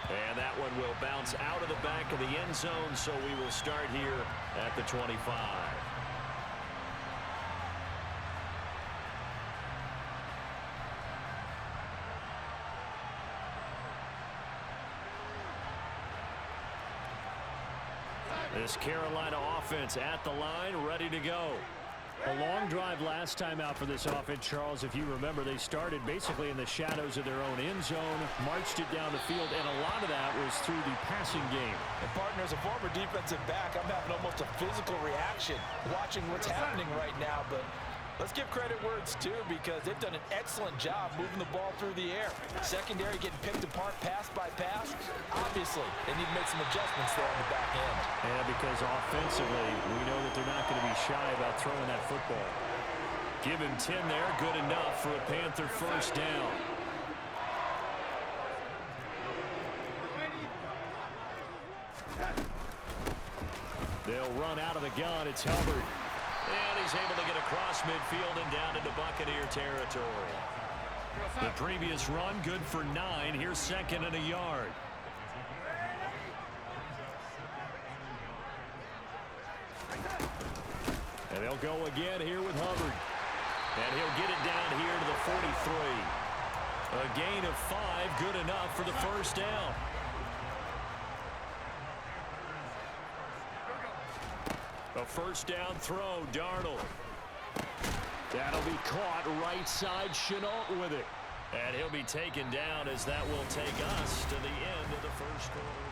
And that one will bounce out of the back of the end zone, so we will start here at the 25. This Carolina offense at the line, ready to go. A long drive last time out for this offense, Charles. If you remember, they started basically in the shadows of their own end zone, marched it down the field, and a lot of that was through the passing game. And partner, as a former defensive back, I'm having almost a physical reaction watching what's happening right now. But let's give credit where it's due, because they've done an excellent job moving the ball through the air. Secondary getting picked apart pass by pass. Obviously, they need to make some adjustments there on the back end. Yeah, because offensively, we know that they're not going to be shy about throwing that football. Give him 10 there, good enough for a Panther first down. They'll run out of the gun. It's Hubbard. And he's able to get across midfield and down into Buccaneer territory. The previous run, good for 9. Here's second and a yard. And they'll go again here with Hubbard. And he'll get it down here to the 43. A gain of 5, good enough for the first down. A first down throw, Darnold. That'll be caught right side, Shenault with it. And he'll be taken down as that will take us to the end of the first quarter.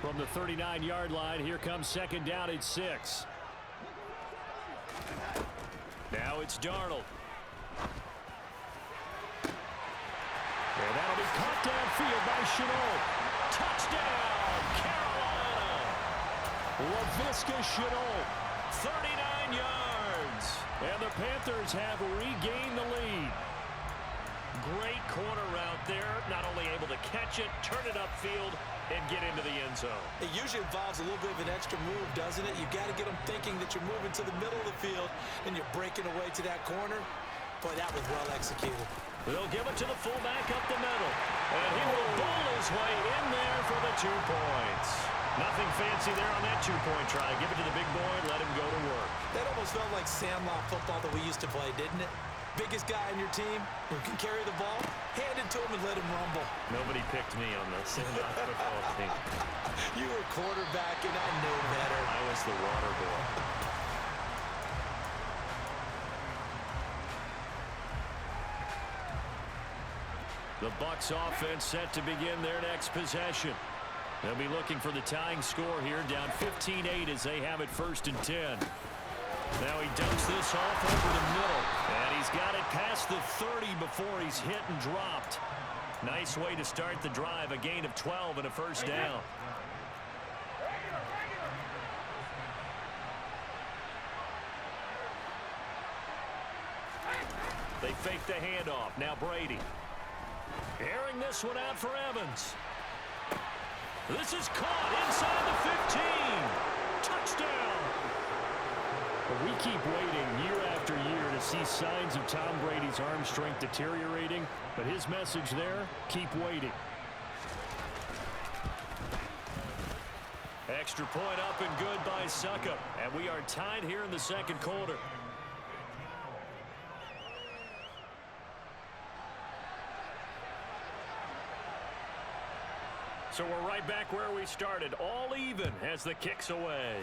From the 39-yard line, here comes second down at 6. Now it's Darnold. And that'll be caught downfield by Shenault. Touchdown, Carolina! Laviska Shenault, 39 yards. and the Panthers have regained the lead. Great corner route there. Not only able to catch it, turn it upfield, and get into the end zone. It usually involves a little bit of an extra move, doesn't it? You've got to get them thinking that you're moving to the middle of the field, and you're breaking away to that corner. Boy, that was well executed. They'll give it to the fullback up the middle. And he will bowl his way in there for the 2 points. Nothing fancy there on that 2-point try. Give it to the big boy and let him go to work. That almost felt like Sandlot football that we used to play, didn't it? Biggest guy on your team who can carry the ball, hand it to him and let him rumble. Nobody picked me on the Sandlot football team. You were quarterback, and I know better. I was the water boy. The Bucs offense set to begin their next possession. They'll be looking for the tying score here, down 15-8 as they have it 1st and 10. Now he dumps this off over the middle, and he's got it past the 30 before he's hit and dropped. Nice way to start the drive, a gain of 12 and a first down. They fake the handoff. Now Brady. Airing this one out for Evans. This is caught inside the 15. Touchdown. But we keep waiting year after year to see signs of Tom Brady's arm strength deteriorating. But his message there, keep waiting. Extra point up and good by Succop. And we are tied here in the second quarter. So we're right back where we started, all even as the kick's away.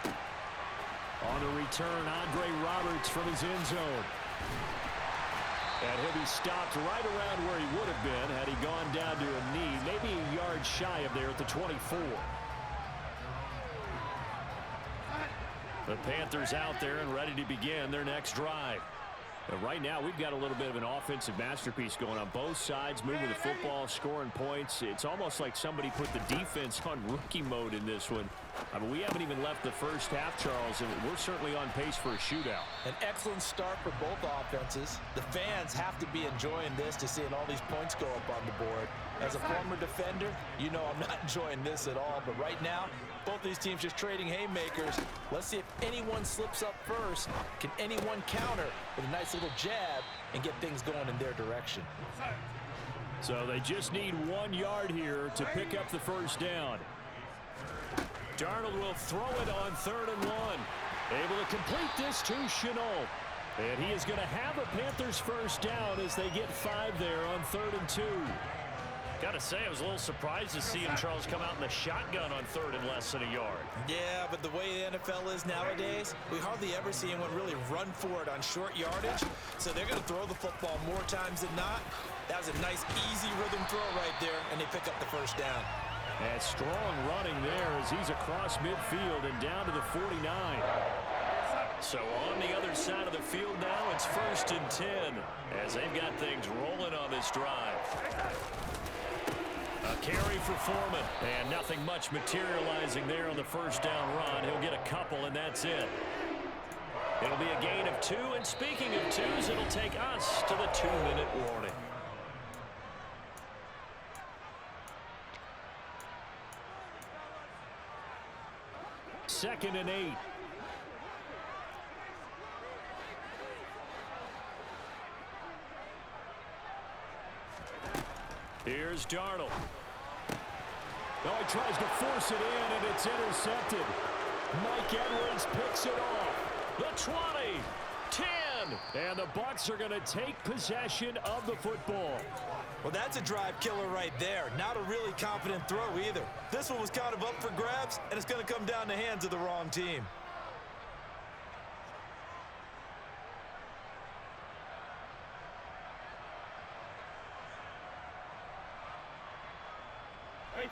On the return, Andre Roberts from his end zone. And he'll be stopped right around where he would have been had he gone down to a knee, maybe a yard shy of there at the 24. The Panthers out there and ready to begin their next drive. But right now, we've got a little bit of an offensive masterpiece going on both sides, moving the football, scoring points. It's almost like somebody put the defense on rookie mode in this one. I mean, we haven't even left the first half, Charles, and we're certainly on pace for a shootout. An excellent start for both offenses. The fans have to be enjoying this to seeing all these points go up on the board. As a former defender, you know I'm not enjoying this at all. But right now, both these teams just trading haymakers. Let's see if anyone slips up first. Can anyone counter with a nice little jab and get things going in their direction. So they just need 1 yard here to pick up the first down. Darnold will throw it on 3rd and 1. Able to complete this to Shenault. And he is going to have a Panthers first down as they get 5 there on 3rd and 2. Got to say, I was a little surprised to see him, Charles, come out in the shotgun on 3rd and less than a yard. Yeah, but the way the NFL is nowadays, we hardly ever see anyone really run for it on short yardage. So they're going to throw the football more times than not. That was a nice, easy rhythm throw right there, and they pick up the first down. And strong running there as he's across midfield and down to the 49. So on the other side of the field now, it's 1st and 10 as they've got things rolling on this drive. A carry for Foreman, and nothing much materializing there on the first down run. He'll get a couple, and that's it. It'll be a gain of 2, and speaking of 2s, it'll take us to the 2-minute warning. Second and 8. Here's Darnold. Oh, he tries to force it in, and it's intercepted. Mike Edwards picks it off. The 20, 10, and the Bucs are going to take possession of the football. Well, that's a drive killer right there. Not a really confident throw either. This one was kind of up for grabs, and it's going to come down the hands of the wrong team.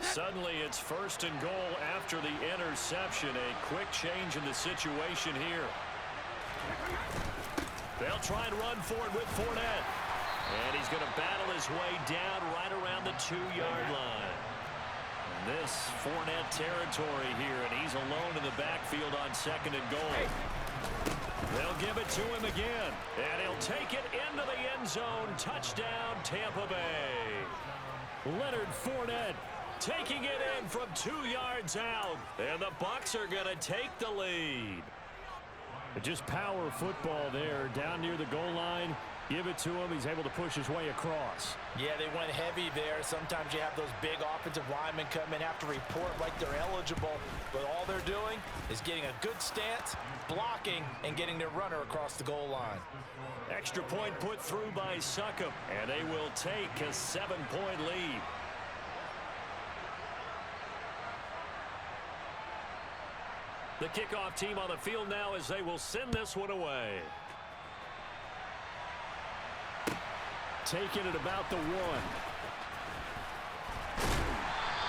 Suddenly, it's 1st and goal after the interception. A quick change in the situation here. They'll try and run for it with Fournette. And he's going to battle his way down right around the 2-yard line. And this Fournette territory here, and he's alone in the backfield on 2nd and goal. They'll give it to him again, and he'll take it into the end zone. Touchdown, Tampa Bay. Leonard Fournette taking it in from 2 yards out, and the Bucs are going to take the lead. Just power football there down near the goal line. Give it to him. He's able to push his way across. Yeah, they went heavy there. Sometimes you have those big offensive linemen come in, have to report like they're eligible. But all they're doing is getting a good stance, blocking, and getting their runner across the goal line. Extra point put through by Succop, and they will take a 7-point lead. The kickoff team on the field now as they will send this one away. Taking it about the 1.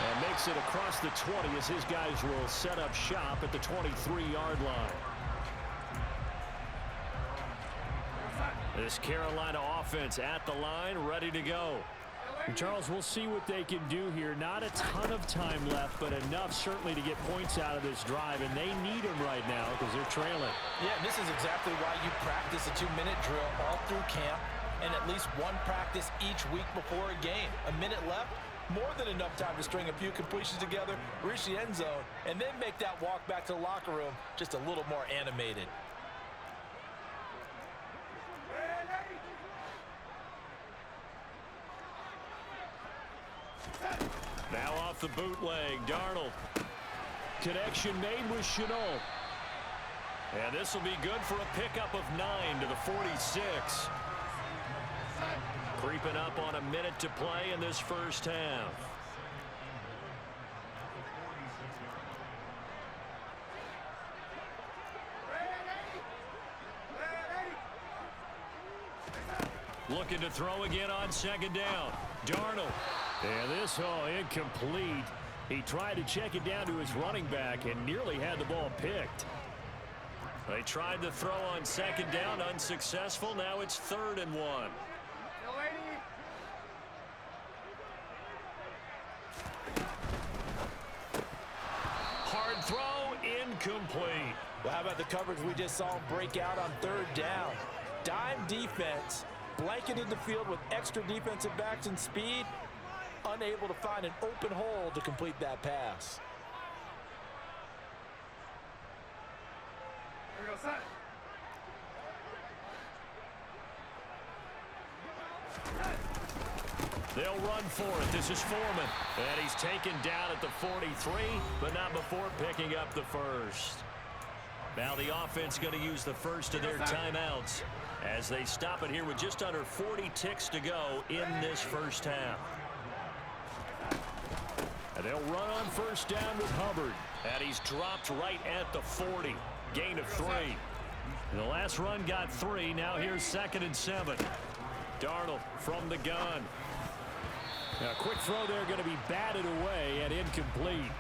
And makes it across the 20 as his guys will set up shop at the 23-yard line. This Carolina offense at the line, ready to go. Charles, we'll see what they can do here. Not a ton of time left, but enough certainly to get points out of this drive, and they need them right now because they're trailing. Yeah, and this is exactly why you practice a 2-minute drill all through camp and at least one practice each week before a game. A minute left, more than enough time to string a few completions together, reach the end zone, and then make that walk back to the locker room just a little more animated. Now off the bootleg, Darnold. Connection made with Shenault. And this will be good for a pickup of 9 to the 46. Creeping up on a minute to play in this first half. Looking to throw again on 2nd down. Darnold. And this, incomplete. He tried to check it down to his running back and nearly had the ball picked. They tried to throw on 2nd down, unsuccessful. Now it's 3rd and 1. Hard throw, incomplete. Well, how about the coverage we just saw break out on 3rd down? Dime defense, blanketed the field with extra defensive backs and speed, unable to find an open hole to complete that pass. They'll run for it. This is Foreman. And he's taken down at the 43, but not before picking up the first. Now the offense going to use the first of their timeouts as they stop it here with just under 40 ticks to go in this first half. And they'll run on first down with Hubbard. And he's dropped right at the 40. Gain of 3. The last run got 3. Now here's 2nd and 7. Darnold from the gun. Now, a quick throw there going to be batted away and incomplete.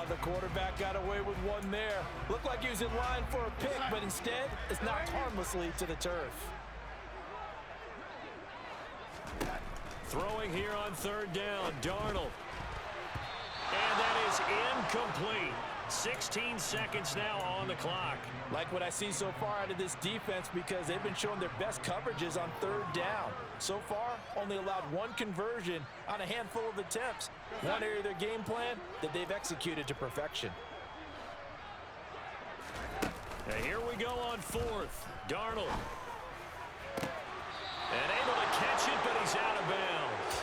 The quarterback got away with one there. Looked like he was in line for a pick, but instead it's knocked harmlessly to the turf. Throwing here on 3rd down, Darnold. And that is incomplete. 16 seconds now on the clock. Like what I see so far out of this defense because they've been showing their best coverages on 3rd down. So far, only allowed 1 conversion on a handful of attempts. One area of their game plan that they've executed to perfection. And here we go on 4th. Darnold. And able to catch it, but he's out of bounds.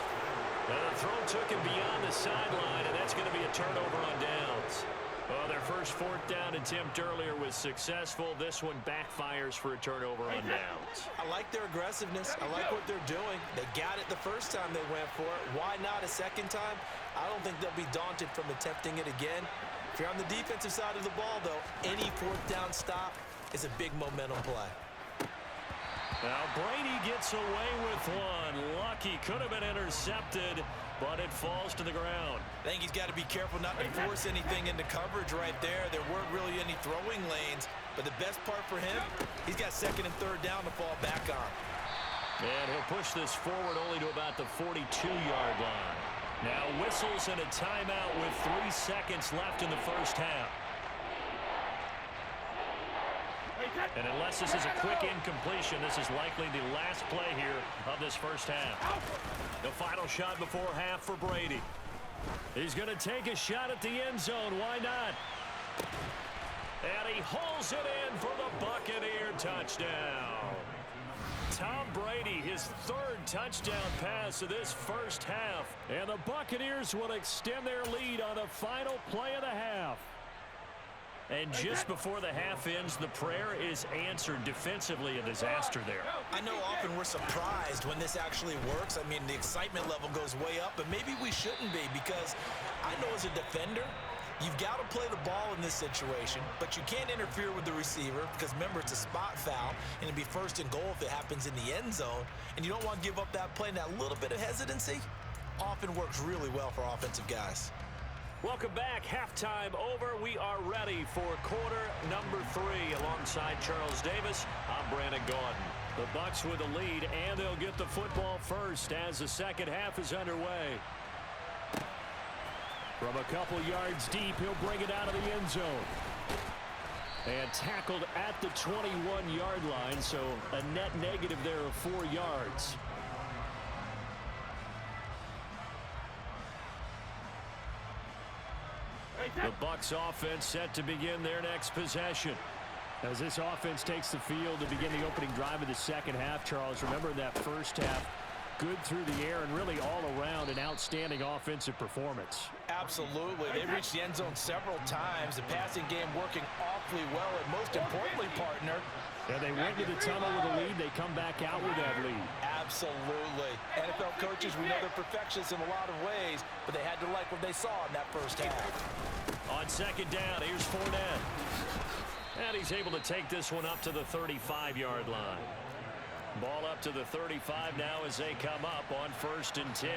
And the throw took him beyond the sideline, and that's going to be a turnover on downs. Well, their first 4th down attempt earlier was successful. This one backfires for a turnover on downs. I like their aggressiveness. I like what they're doing. They got it the first time they went for it. Why not a second time? I don't think they'll be daunted from attempting it again. If you're on the defensive side of the ball, though, any 4th down stop is a big momentum play. Now Brady gets away with one. Lucky, could have been intercepted, but it falls to the ground. I think he's got to be careful not to force anything into coverage right there. There weren't really any throwing lanes, but the best part for him, he's got 2nd and 3rd down to fall back on. And he'll push this forward only to about the 42-yard line. Now whistles and a timeout with 3 seconds left in the first half. And unless this is a quick incompletion, this is likely the last play here of this first half. The final shot before half for Brady. He's going to take a shot at the end zone. Why not? And he hauls it in for the Buccaneer touchdown. Tom Brady, his 3rd touchdown pass of this first half. And the Buccaneers will extend their lead on the final play of the half. And just before the half ends, the prayer is answered defensively. A disaster there. I know often we're surprised when this actually works. I mean, the excitement level goes way up, but maybe we shouldn't be because I know as a defender, you've got to play the ball in this situation, but you can't interfere with the receiver because, remember, it's a spot foul, and it'd be 1st and goal if it happens in the end zone, and you don't want to give up that play. And that little bit of hesitancy often works really well for offensive guys. Welcome back. Halftime over. We are ready for quarter number 3. Alongside Charles Davis, I'm Brandon Gaudin. The Bucs with the lead, and they'll get the football first as the second half is underway. From a couple yards deep, he'll bring it out of the end zone. And tackled at the 21-yard line, so a net negative there of 4 yards. The Bucs offense set to begin their next possession. As this offense takes the field to begin the opening drive of the second half, Charles, remember that first half, good through the air and really all around an outstanding offensive performance. Absolutely. They reached the end zone several times. The passing game working awfully well, and most importantly, partner, yeah, they went to the tunnel with a lead. They come back out with that lead. Absolutely. NFL coaches, we know they're perfectionists in a lot of ways, but they had to like what they saw in that first half. On second down, here's Fournette. And he's able to take this one up to the 35-yard line. Ball up to the 35 now as they come up on 1st and 10.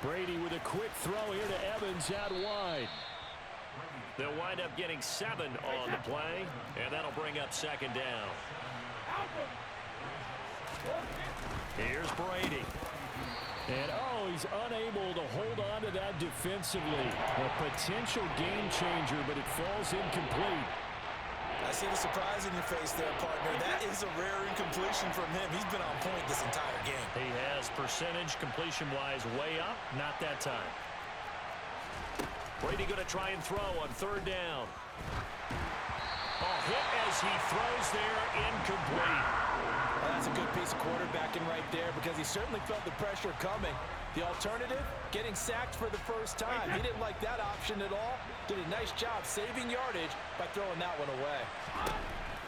Brady with a quick throw here to Evans out wide. They'll wind up getting 7 on the play, and that'll bring up second down. Here's Brady. And, he's unable to hold on to that defensively. A potential game changer, but it falls incomplete. I see the surprise in your face there, partner. That is a rare incompletion from him. He's been on point this entire game. He has percentage completion-wise way up. Not that time. Brady going to try and throw on 3rd down. hit as he throws there, incomplete. Well, that's a good piece of quarterbacking right there because he certainly felt the pressure coming. The alternative, getting sacked for the first time. He didn't like that option at all. Did a nice job saving yardage by throwing that one away.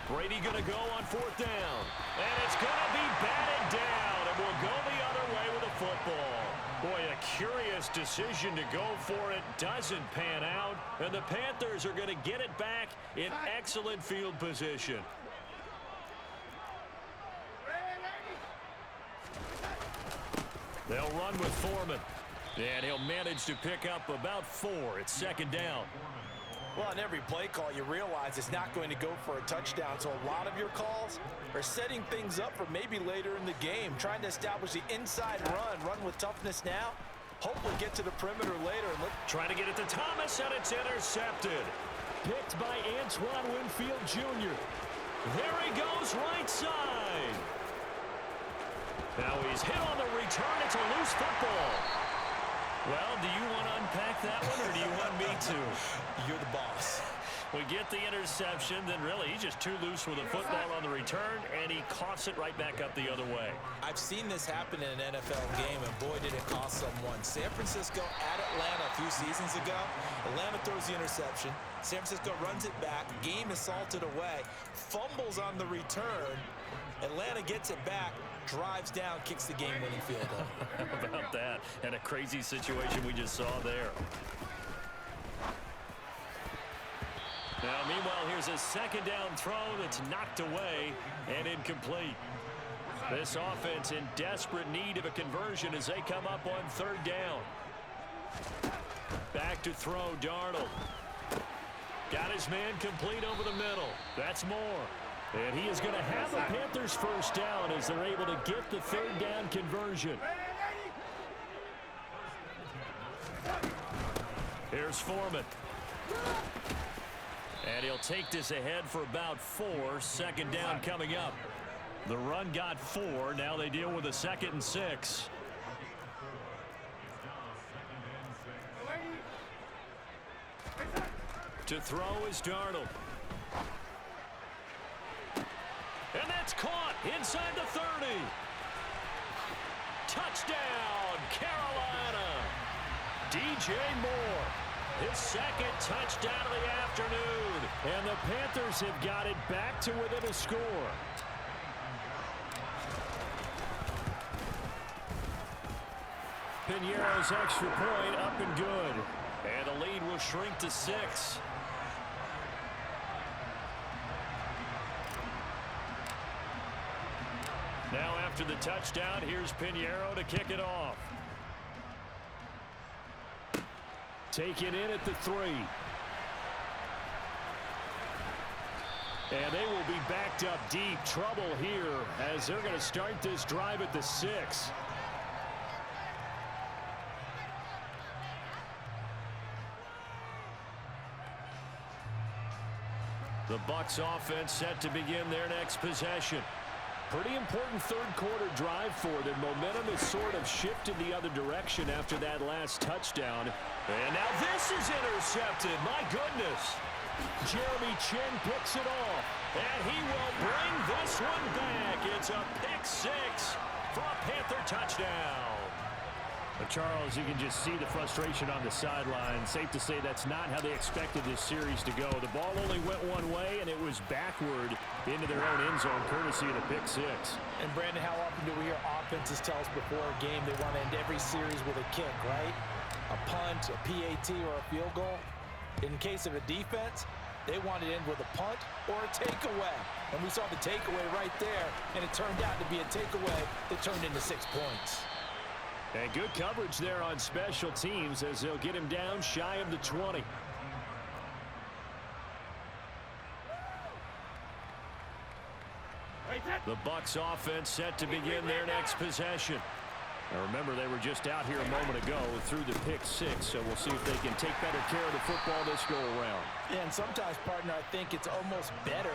Brady going to go on 4th down. And it's going to be batted down. And will go the other way with the football. Boy, a curious decision to go for it. Doesn't pan out. And the Panthers are going to get it back in excellent field position. They'll run with Foreman. And he'll manage to pick up about 4. It's 2nd down. Well, on every play call, you realize it's not going to go for a touchdown. So a lot of your calls are setting things up for maybe later in the game, trying to establish the inside run with toughness now, hopefully get to the perimeter later. And trying to get it to Thomas, and it's intercepted. Picked by Antoine Winfield Jr. There he goes, right side. Now he's hit on the return. It's a loose football. Well, do you want to unpack that one, or do you want me to? You're the boss. We get the interception, then really he's just too loose with the football on the return, and he coughs it right back up the other way. I've seen this happen in an NFL game, and boy, did it cost someone. San Francisco at Atlanta a few seasons ago. Atlanta throws the interception. San Francisco runs it back. Game is salted away. Fumbles on the return. Atlanta gets it back, drives down, kicks the game-winning field goal. How about that? And a crazy situation we just saw there. Now, meanwhile, here's a 2nd down throw that's knocked away and incomplete. This offense in desperate need of a conversion as they come up on 3rd down. Back to throw, Darnold. Got his man complete over the middle. That's Moore. And he is going to have the Panthers 1st down as they're able to get the 3rd down conversion. Here's Foreman. And he'll take this ahead for about 4. 2nd down coming up. The run got 4. Now they deal with a 2nd and 6. To throw is Darnold. And that's caught inside the 30. Touchdown, Carolina. DJ Moore, his 2nd touchdown of the afternoon. And the Panthers have got it back to within a score. Piñeiro's extra point up and good. And the lead will shrink to 6. Now after the touchdown, here's Piñeiro to kick it off. Taken in at the 3. And they will be backed up deep. Trouble here as they're going to start this drive at the 6. The Bucs offense set to begin their next possession. Pretty important 3rd quarter drive for them. Momentum has sort of shifted the other direction after that last touchdown. And now this is intercepted. My goodness. Jeremy Chinn picks it off. And he will bring this one back. It's a pick 6 for a Panther touchdown. But Charles, you can just see the frustration on the sideline. Safe to say that's not how they expected this series to go. The ball only went one way, and it was backward into their own end zone, courtesy of the pick 6. And, Brandon, how often do we hear offenses tell us before a game they want to end every series with a kick, right? A punt, a PAT, or a field goal. In case of a defense, they want to end with a punt or a takeaway. And we saw the takeaway right there, and it turned out to be a takeaway that turned into 6 points. And good coverage there on special teams as they'll get him down shy of the 20. The Bucs offense set to begin their next possession. Now remember, they were just out here a moment ago through the pick six, so we'll see if they can take better care of the football this go-around. Yeah, and sometimes, partner, I think it's almost better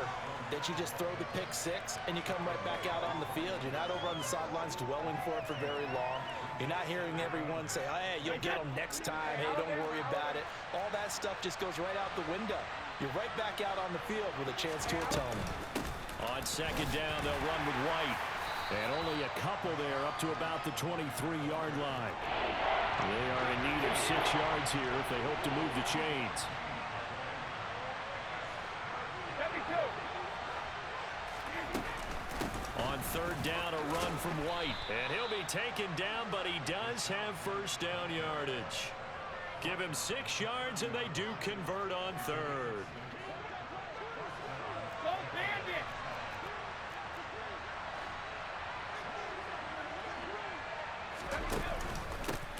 that you just throw the pick six and you come right back out on the field. You're not over on the sidelines dwelling for it for very long. You're not hearing everyone say, oh, hey, you'll get them next time. Hey, don't worry about it. All that stuff just goes right out the window. You're right back out on the field with a chance to atone. On second down, they'll run with White. And only a couple there up to about the 23-yard line. They are in need of 6 yards here if they hope to move the chains. On third down, a run from White. And he'll be taken down, but he does have first down yardage. Give him 6 yards, and they do convert on third.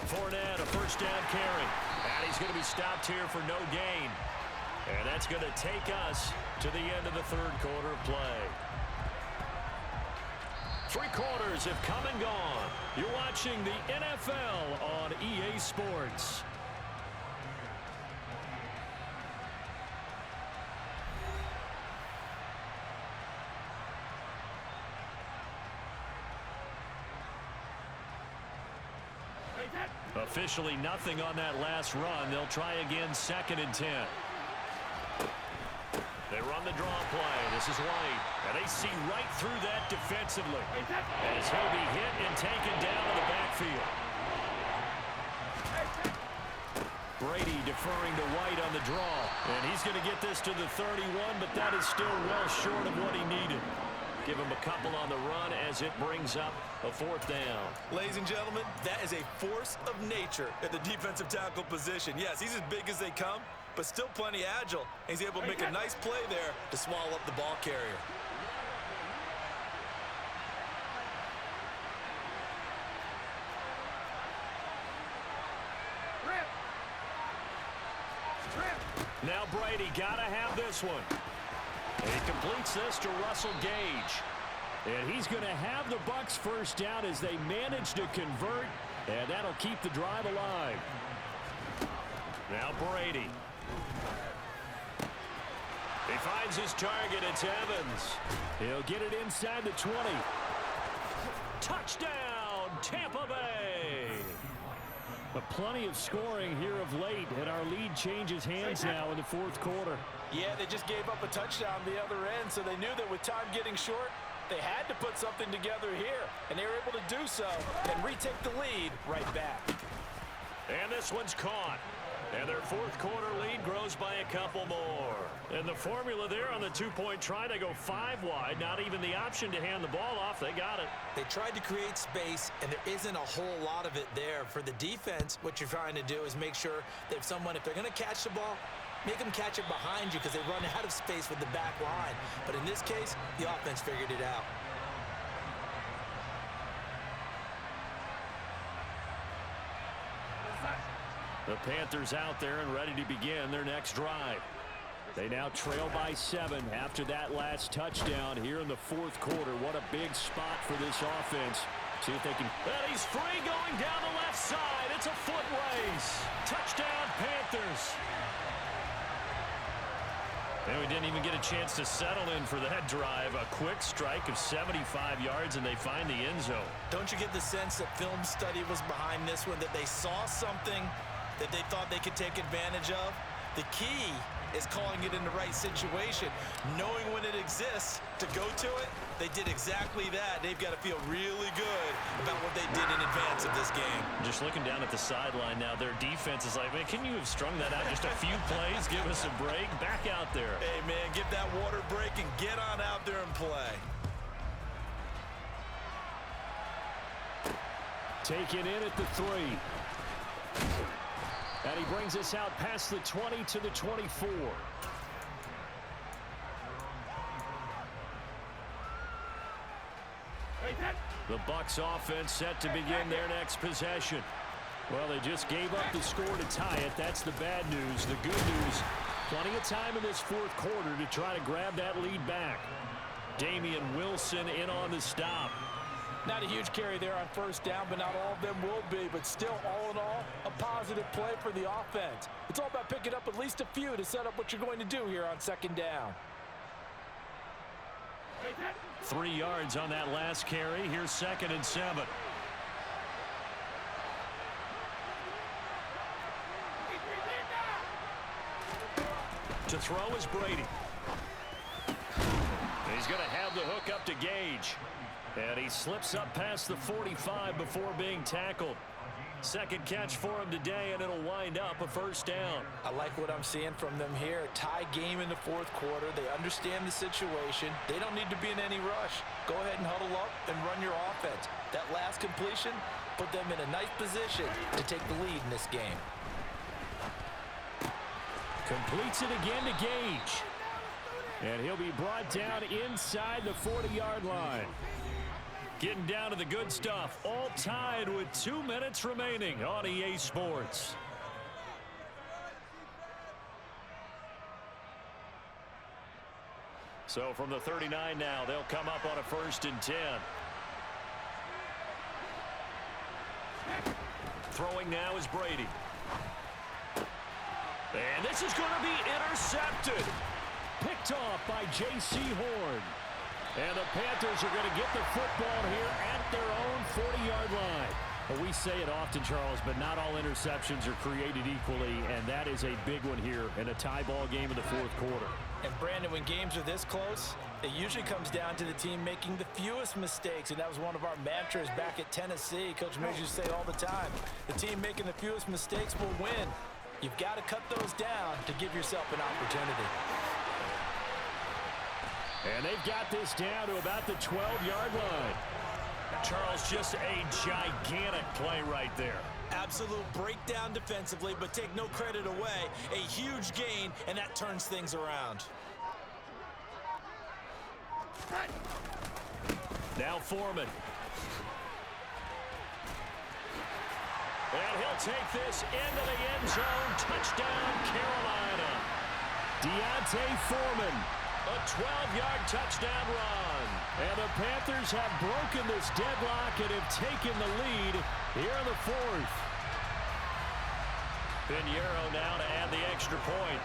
Fournette, a first down carry. And he's going to be stopped here for no gain. And that's going to take us to the end of the third quarter of play. 3 quarters have come and gone. You're watching the NFL on EA Sports. Officially nothing on that last run. They'll try again, 2nd and 10. They run the draw play. This is White. And they see right through that defensively. As he'll be hit and taken down to the backfield. Brady deferring to White on the draw. And he's going to get this to the 31, but that is still well short of what he needed. Give him a couple on the run as it brings up a 4th down. Ladies and gentlemen, that is a force of nature at the defensive tackle position. Yes, he's as big as they come, but still plenty agile. He's able to make a nice play there to swallow up the ball carrier. Now Brady got to have this one. And he completes this to Russell Gage. And he's going to have the Bucs first down as they manage to convert. And that'll keep the drive alive. Now Brady. He finds his target. It's Evans. He'll get it inside the 20. Touchdown, Tampa Bay. But plenty of scoring here of late, and our lead changes hands now in the 4th quarter. Yeah, they just gave up a touchdown the other end, so they knew that with time getting short, they had to put something together here, and they were able to do so and retake the lead right back. And this one's caught. And their 4th quarter lead grows by a couple more. And the formula there on the 2-point try, they go 5 wide. Not even the option to hand the ball off. They got it. They tried to create space, and there isn't a whole lot of it there. For the defense, what you're trying to do is make sure that if they're going to catch the ball, make them catch it behind you because they run out of space with the back line. But in this case, the offense figured it out. The Panthers out there and ready to begin their next drive. They now trail by 7 after that last touchdown here in the 4th quarter. What a big spot for this offense. See if they can. And he's free going down the left side. It's a foot race. Touchdown, Panthers. And we didn't even get a chance to settle in for that drive. A quick strike of 75 yards, and they find the end zone. Don't you get the sense that film study was behind this one, that they saw something that they thought they could take advantage of? The key is calling it in the right situation, knowing when it exists to go to it. They did exactly that. They've got to feel really good about what they did in advance of this game. Just looking down at the sideline now, their defense is like, man, can you have strung that out just a few plays? Give us a break. Back out there. Hey, man, give that water break and get on out there and play. Taken in at the 3. And he brings us out past the 20 to the 24. The Bucs offense set to begin their next possession. Well, they just gave up the score to tie it. That's the bad news. The good news, plenty of time in this 4th quarter to try to grab that lead back. Damian Wilson in on the stop. Not a huge carry there on first down, but not all of them will be. But still, all in all, a positive play for the offense. It's all about picking up at least a few to set up what you're going to do here on second down. 3 yards on that last carry. Here's 2nd and 7. To throw is Brady. He's going to have the hook up to Gage. And he slips up past the 45 before being tackled. Second catch for him today, and it'll wind up a first down. I like what I'm seeing from them here. Tie game in the fourth quarter. They understand the situation. They don't need to be in any rush. Go ahead and huddle up and run your offense. That last completion put them in a nice position to take the lead in this game. Completes it again to Gage. And he'll be brought down inside the 40-yard line. Getting down to the good stuff. All tied with 2 minutes remaining on EA Sports. So from the 39 now, they'll come up on a 1st and 10. Throwing now is Brady. And this is going to be intercepted. Picked off by J.C. Horn. And the Panthers are going to get the football here at their own 40-yard line. Well, we say it often, Charles, but not all interceptions are created equally, and that is a big one here in a tie ball game in the fourth quarter. And, Brandon, when games are this close, it usually comes down to the team making the fewest mistakes, and that was one of our mantras back at Tennessee. Coach Mills used to say all the time, the team making the fewest mistakes will win. You've got to cut those down to give yourself an opportunity. And they've got this down to about the 12-yard line. Charles, just a gigantic play right there. Absolute breakdown defensively, but take no credit away. A huge gain, and that turns things around. Now Foreman. And he'll take this into the end zone. Touchdown, Carolina. D'Onta Foreman. A 12-yard touchdown run. And the Panthers have broken this deadlock and have taken the lead here in the fourth. Pinheiro now to add the extra point.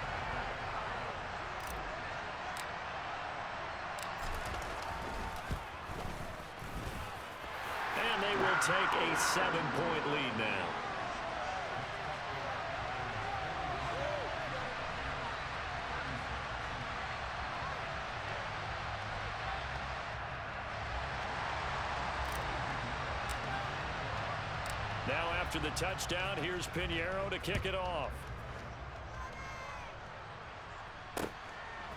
And they will take a 7-point lead now. Now after the touchdown, here's Pinheiro to kick it off.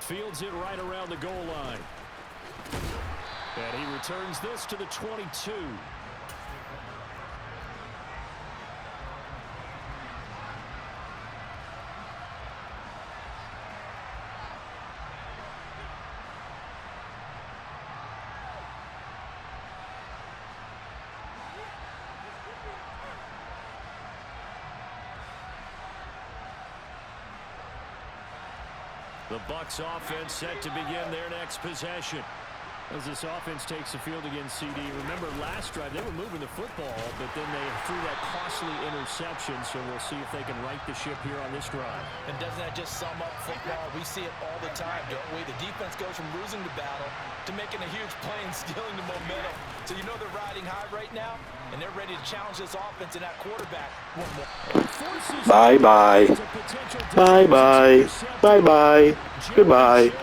Fields it right around the goal line. And he returns this to the 22. The Bucs offense set to begin their next possession. As this offense takes the field against CD, remember last drive they were moving the football, but then they threw that costly interception, so we'll see if they can right the ship here on this drive. And doesn't that just sum up football? We see it all the time, don't we? The defense goes from losing the battle to making a huge play and stealing the momentum. So you know they're riding high right now, and they're ready to challenge this offense and that quarterback one more. Bye-bye. Bye-bye. Bye-bye. Goodbye.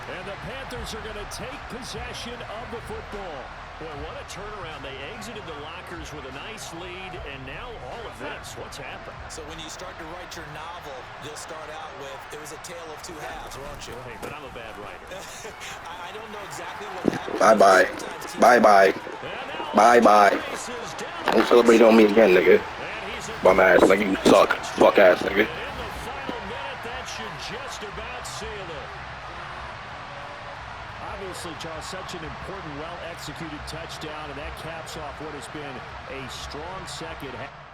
And the Panthers are going to take possession of the football. Boy, what a turnaround. They exited the lockers with a nice lead, and now all of this. What's happened? So when you start to write your novel, you'll start out with, it was a tale of two halves, won't you? Hey, but I'm a bad writer. I don't know exactly what happened. Bye-bye. Bye-bye. Bye-bye. Don't celebrate on me again, nigga. Bum ass nigga, you suck. Fuck ass nigga. In the final minute, that should just about seal it. Obviously, Charles, such an important, well-executed touchdown, and that caps off what has been a strong second half.